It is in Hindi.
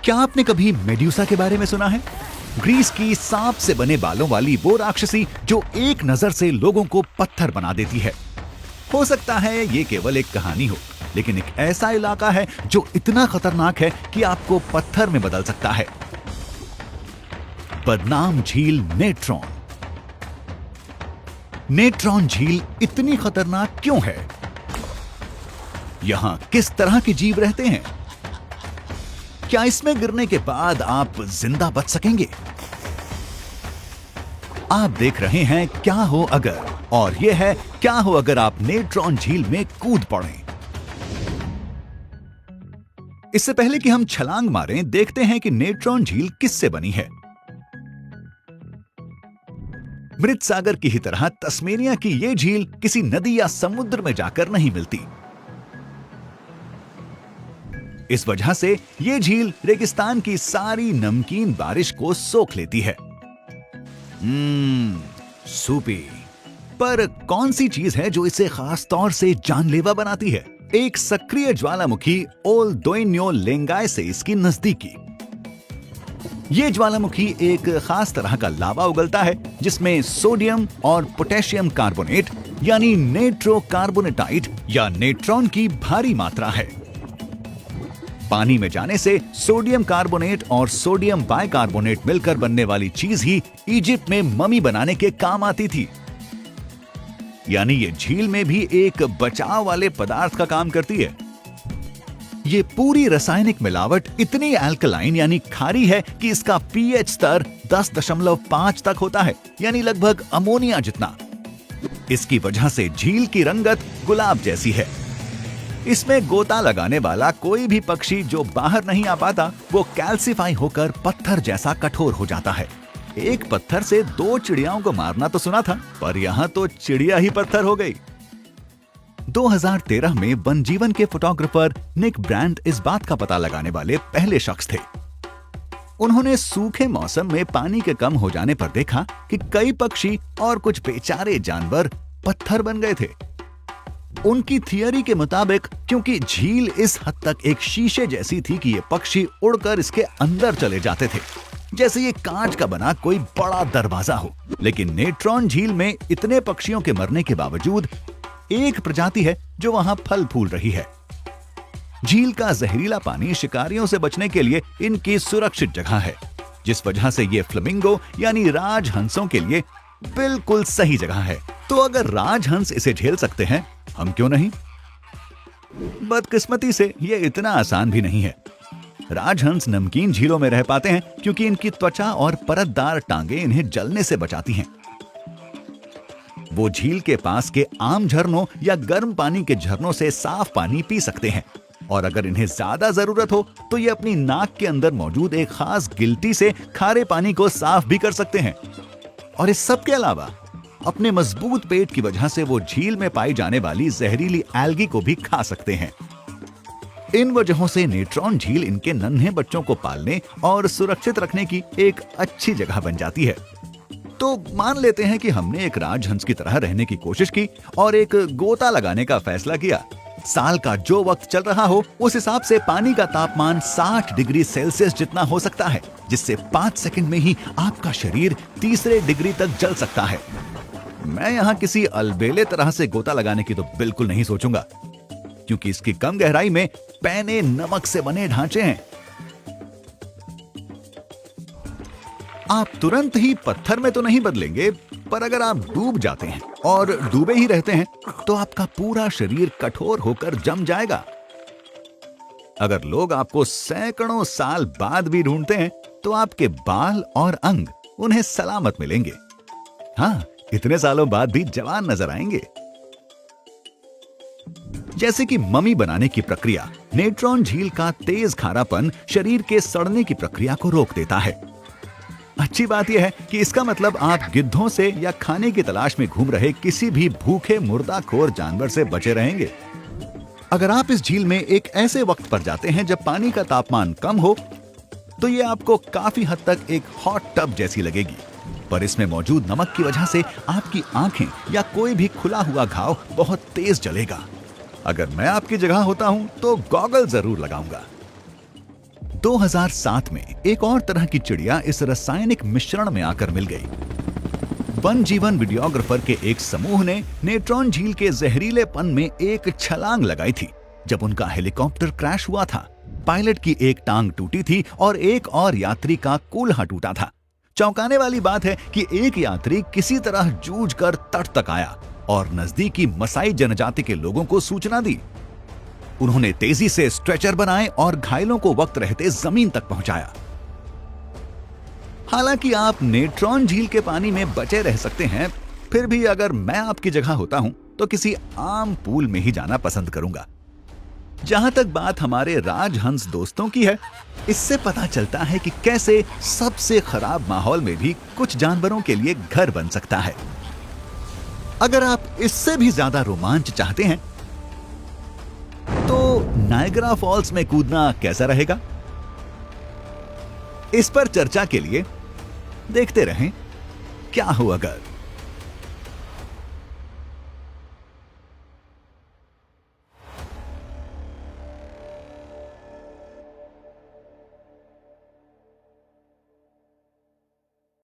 क्या आपने कभी मेड्यूसा के बारे में सुना है? ग्रीस की सांप से बने बालों वाली वो राक्षसी जो एक नजर से लोगों को पत्थर बना देती है। हो सकता है ये केवल एक कहानी हो, लेकिन एक ऐसा इलाका है जो इतना खतरनाक है कि आपको पत्थर में बदल सकता है। बदनाम झील नेट्रॉन। नेट्रॉन झील इतनी खतरनाक क्यों है? यहां किस तरह के जीव रहते हैं? क्या इसमें गिरने के बाद आप जिंदा बच सकेंगे? आप देख रहे हैं क्या हो अगर, और यह है क्या हो अगर आप नेट्रॉन झील में कूद पड़ें। इससे पहले कि हम छलांग मारें, देखते हैं कि नेट्रॉन झील किससे बनी है। मृत सागर की ही तरह तस्मेनिया की यह झील किसी नदी या समुद्र में जाकर नहीं मिलती। इस वजह से यह झील रेगिस्तान की सारी नमकीन बारिश को सोख लेती है। सूपी। पर कौन सी चीज है जो इसे खास तौर से जानलेवा बनाती है? एक सक्रिय ज्वालामुखी ओल दोइन्यो लेंगाई से इसकी नजदीकी। ये ज्वालामुखी एक खास तरह का लावा उगलता है जिसमें सोडियम और पोटेशियम कार्बोनेट यानी नेट्रोकार्बोनेटाइट या नेट्रॉन की भारी मात्रा है। पानी में जाने से सोडियम कार्बोनेट और सोडियम बाइकार्बोनेट मिलकर बनने वाली चीज ही इजिप्ट में ममी बनाने के काम आती थी। यानी ये झील में भी एक बचाव वाले पदार्थ का काम करती है। ये पूरी रासायनिक मिलावट इतनी अल्कलाइन यानी खारी है कि इसका पीएच स्तर 10.5 तक होता है, यानी लगभग अमोनिया जितना। इसकी वजह से झील की रंगत गुलाब जैसी है। इसमें गोता लगाने वाला कोई भी पक्षी जो बाहर नहीं आ पाता, वो कैल्सिफाई होकर पत्थर जैसा कठोर हो जाता है। एक पत्थर से 2 चिड़ियाओं को मारना तो सुना था, पर यहाँ तो चिड़िया ही पत्थर हो गई। 2013 में वन जीवन के फोटोग्राफर निक ब्रांड इस बात का पता लगाने वाले पहले शख्स थे। उन्होंने सूखे मौसम में पानी के कम हो जाने पर देखा कि कई पक्षी और कुछ बेचारे जानवर पत्थर बन गए थे। उनकी थियरी के मुताबिक क्योंकि झील इस हद तक एक शीशे जैसी थी कि ये पक्षी उड़कर इसके अंदर चले जाते थे, जैसे ये कांच का बना कोई बड़ा दरवाजा हो। लेकिन नेट्रॉन झील में इतने पक्षियों के मरने के बावजूद एक प्रजाति है जो वहां फल फूल रही है। झील का जहरीला पानी शिकारियों से बचने के लिए इनकी सुरक्षित जगह है, जिस वजह से ये फ्लेमिंगो यानी राजहंसों के लिए बिल्कुल सही जगह है। तो अगर राजहंस इसे झेल सकते हैं, हम क्यों नहीं? बदकिस्मती से ये इतना आसान भी नहीं है। राजहंस नमकीन झीलों में रह पाते हैं क्योंकि इनकी त्वचा और परतदार टांगे इन्हें जलने से बचाती हैं। वो झील के पास के आम झरनों या गर्म पानी के झरनों से साफ पानी पी सकते हैं, और अगर इन्हें ज्यादा जरूरत हो तो ये अपनी नाक के अंदर मौजूद एक खास गिल्टी से खारे पानी को साफ भी कर सकते हैं। और इस सब के अलावा अपने मजबूत पेट की वजह से वो झील में पाई जाने वाली जहरीली एल्गी को भी खा सकते हैं। इन वजहों से नेट्रॉन झील इनके नन्हे बच्चों को पालने और सुरक्षित रखने की एक अच्छी जगह बन जाती है। तो मान लेते हैं कि हमने एक राजहंस की तरह रहने की कोशिश की और एक गोता लगाने का फैसला किया। साल का जो वक्त चल रहा हो, उस हिसाब से पानी का तापमान 60 डिग्री सेल्सियस जितना हो सकता है, जिससे 5 सेकंड में ही आपका शरीर 3 डिग्री तक जल सकता है। मैं यहाँ किसी अलबेले तरह से गोता लगाने की तो बिल्कुल नहीं सोचूंगा, क्योंकि इसकी कम गहराई में पैने नमक से बने ढांचे हैं। आप तुरंत ही पत्थर में तो नहीं बदलेंगे, पर अगर आप डूब जाते हैं और डूबे ही रहते हैं तो आपका पूरा शरीर कठोर होकर जम जाएगा। अगर लोग आपको सैकड़ों साल बाद भी ढूंढते हैं तो आपके बाल और अंग उन्हें सलामत मिलेंगे। हाँ, इतने सालों बाद भी जवान नजर आएंगे। जैसे कि ममी बनाने की प्रक्रिया, नेट्रॉन झील का तेज खारापन शरीर के सड़ने की प्रक्रिया को रोक देता है। अच्छी बात यह है कि इसका मतलब आप गिद्धों से या खाने की तलाश में घूम रहे किसी भी भूखे मुर्दाखोर जानवर से बचे रहेंगे। अगर आप इस झील में एक ऐसे वक्त पर जाते हैं जब पानी का तापमान कम हो, तो ये आपको काफी हद तक एक हॉट टब जैसी लगेगी, पर इसमें मौजूद नमक की वजह से आपकी आंखें या कोई भी खुला हुआ घाव बहुत तेज जलेगा। अगर मैं आपकी जगह होता हूं तो गॉगल जरूर लगाऊंगा। 2007 में एक और तरह की चिड़िया इस रासायनिक मिश्रण में आकर मिल गई। वन जीवन वीडियोग्राफर के एक समूह ने नेट्रॉन झील के जहरीलेपन में एक छलांग लगाई थी जब उनका हेलीकॉप्टर क्रैश हुआ था। पायलट की एक टांग टूटी थी और एक और यात्री का कूल्हा टूटा था। चौंकाने वाली बात है कि एक यात्री किसी तरह जूझकर तट तक आया और नजदीकी मसाई जनजाति के लोगों को सूचना दी। उन्होंने तेजी से स्ट्रेचर बनाए और घायलों को वक्त रहते जमीन तक पहुंचाया। हालांकि आप नेट्रॉन झील के पानी में बचे रह सकते हैं, फिर भी अगर मैं आपकी जगह होता हूं तो किसी आम पूल में ही जाना पसंद करूंगा। जहां तक बात हमारे राजहंस दोस्तों की है, इससे पता चलता है कि कैसे सबसे खराब माहौल में भी कुछ जानवरों के लिए घर बन सकता है। अगर आप इससे भी ज्यादा रोमांच चाहते हैं तो नायग्रा फॉल्स में कूदना कैसा रहेगा? इस पर चर्चा के लिए देखते रहें क्या हो अगर।